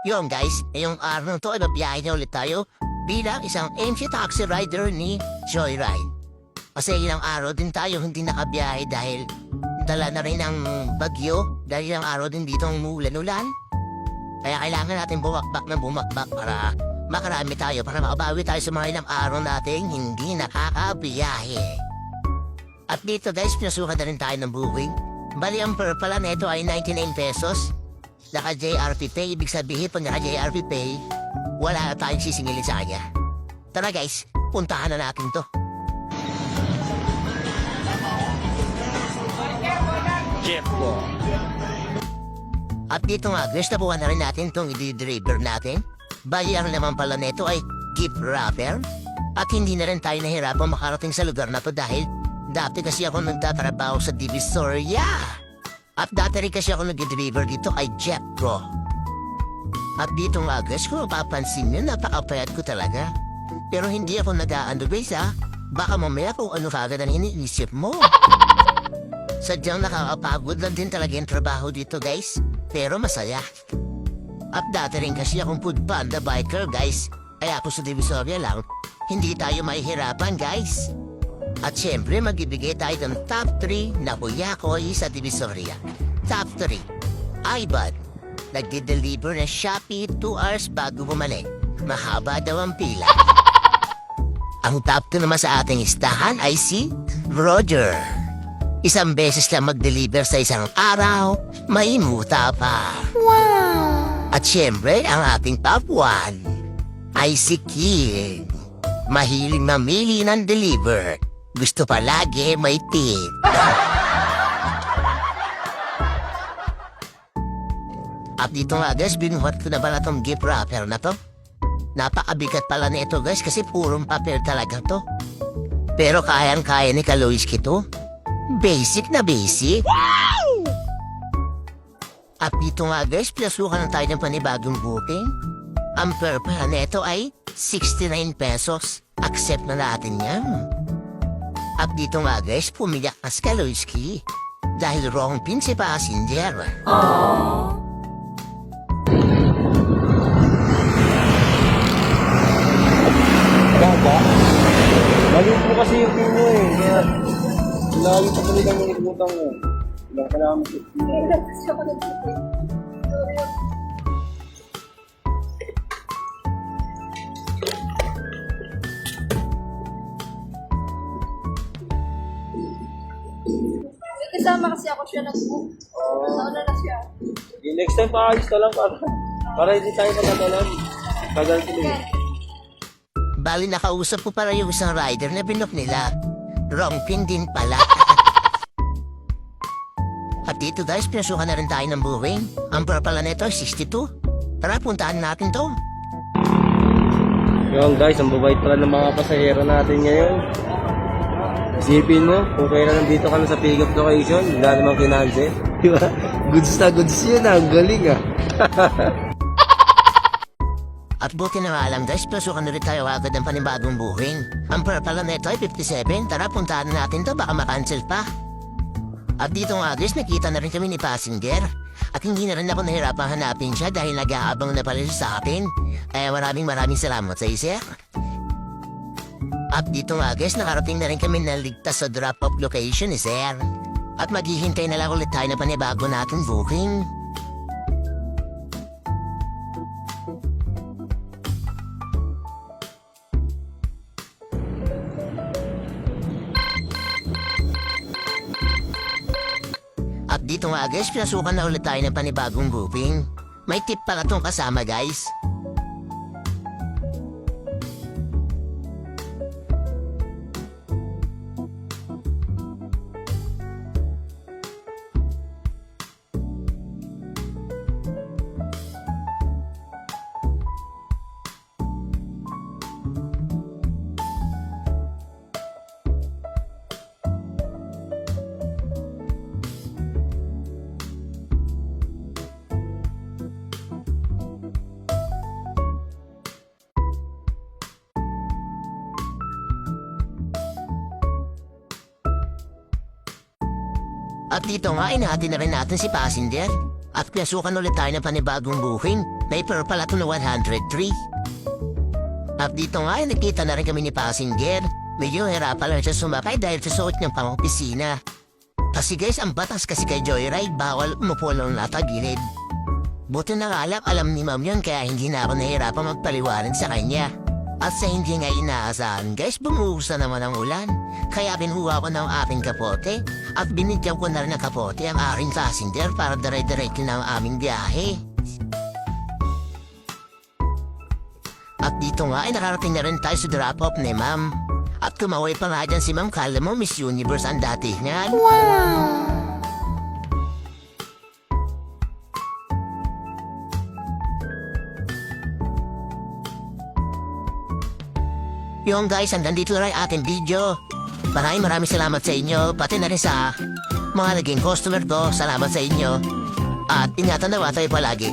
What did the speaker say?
Yun guys, ngayong araw na to ay babiyahe na ulit tayo bilang isang MC taxi rider ni Joyride. Kasi ilang araw din tayo hindi nakabiyahe dahil dala na rin ang bagyo dahil ilang araw din dito ang umulan-ulan. Kaya kailangan natin bumakbak para makarami tayo para makabawi tayo sa mga ilang araw nating hindi nakakabiyahe. At dito guys, pinasukan na rin tayo ng booking. Bali ang per pala nito ay 99 pesos. Naka JRP Pay, ibig sabihin pag naka JRP Pay, wala na tayong sisingilin sa kanya. Tara guys, puntahan na natin to. Jeff po. At dito nga guys, nabuhan na rin natin itong i-deliver natin. Bali ang naman pala nito ay gift wrapper. At hindi na rin tayo nahirapan makarating sa lugar na to dahil dati kasi ako nagtatrabaho sa Divisoria. At dati rin kasi ako nag-deliver dito kay Jeff Pro. At dito nga guys, kung mapapansin nyo, napakapayat ko talaga. Pero hindi ako nag-aano guys ha. Baka mamaya kung ano kagad ang iniisip mo. Sadyang nakakapagod lang din talaga yung trabaho dito guys. Pero masaya. At dati rin kasi akong food panda biker guys. Kaya ako sa Divisoria lang, hindi tayo mahihirapan guys. At syempre, magbibigay tayo ng top 3 na kuyakoy sa Divisoria. Top 3. iBud. Nagdi-deliver na Shopee 2 hours bago bumalik. Mahaba daw ang pila. Ang top 2 naman sa ating listahan ay si Roger. Isang beses lang mag-deliver sa isang araw, may muta pa. Wow! At syempre, ang ating top 1 ay si King. Mahiling mamili ng deliver. Gusto palagi may tip. At dito nga guys, binuhat ko na pala itong gift wrapper na to. Napakabigat pala na ito guys kasi purong papel talaga to. Pero kayang-kaya ni Kaloyski to. Basic na basic. Wow! At dito nga guys, pinasukan na tayo ng panibagong booking. Ang per pala na ito ay 69 pesos. Accept na natin yan. At dito nga guys, pumiyak na si Kaloyski dahil wrong pin si passenger. Baba? Mali po kasi yung pin mo eh. Kaya, lalo pa talaga yung ikutang mo. Kailangan ka namin sa Kasama kasi ako siya nag-book. Nauna na siya. next time paayos ka lang para hindi tayo matagalan. Tagal tuloy. Bali nakausap ko para yung isang rider na binok nila. Wrong pin din pala. At dito guys, pinasukan na rin tayo ng booking. Ang per pala nito ay 62. Tara, puntahan natin to. Yung guys, ang babait pala ng mga pasahero natin ngayon. Isipin mo, kung kailan nandito ka na sa pick-up location, wala namang kinanse. Diba? Goods na goods yun, ang galing ah. At buti na nga lang guys, pinasukan na rin tayo agad ng panibagong booking. Ang per pala nito ay 57. Tara, puntahan na natin to, baka makancel pa. At dito nga guys, nakita na rin kami ni passenger. At hindi na rin ako nahirapang hanapin siya dahil nag-aabang na pala siya sa atin. Kaya maraming salamat sa sir. At dito nga guys, nakarating na rin kami na ligtas sa drop-off location ni sir. At maghihintay na lang ulit tayo na panibago natin booking. At dito nga guys, pinasukan na ulit tayo ng panibagong booking. May tip pala tong kasama guys. At dito nga, inahati na rin natin si passenger. At pinasukan ulit tayo ng panibagong booking. May per pala ito na 103. At dito nga ay nakita na rin kami ni passenger. Medyo hirapan lang siya sumakay dahil sa suot niyang pang-opisina. Kasi guys, ang batas kasi kay Joyride, bawal umupo lang natagilid. Buti na nga lang, alam ni ma'am yun kaya hindi na ako nahirapan magpaliwanag sa kanya. At sa hindi nga inaasahan guys, bumuhos na naman ang ulan. Kaya binuha ko ng aking kapote at binigyan ko na rin ng kapote ang aking passenger para dire-diretso na ang aming biyahe. At dito nga ay nakarating na rin tayo sa drop-off ni ma'am. At kumaway pa nga dyan si ma'am, kala mo Miss Universe ang dati niyan. Yung guys, hanggang dito na rin ating video. Maraming salamat sa inyo, pati na rin sa mga naging customer ko. Salamat sa inyo. At ingatan na tayo palagi.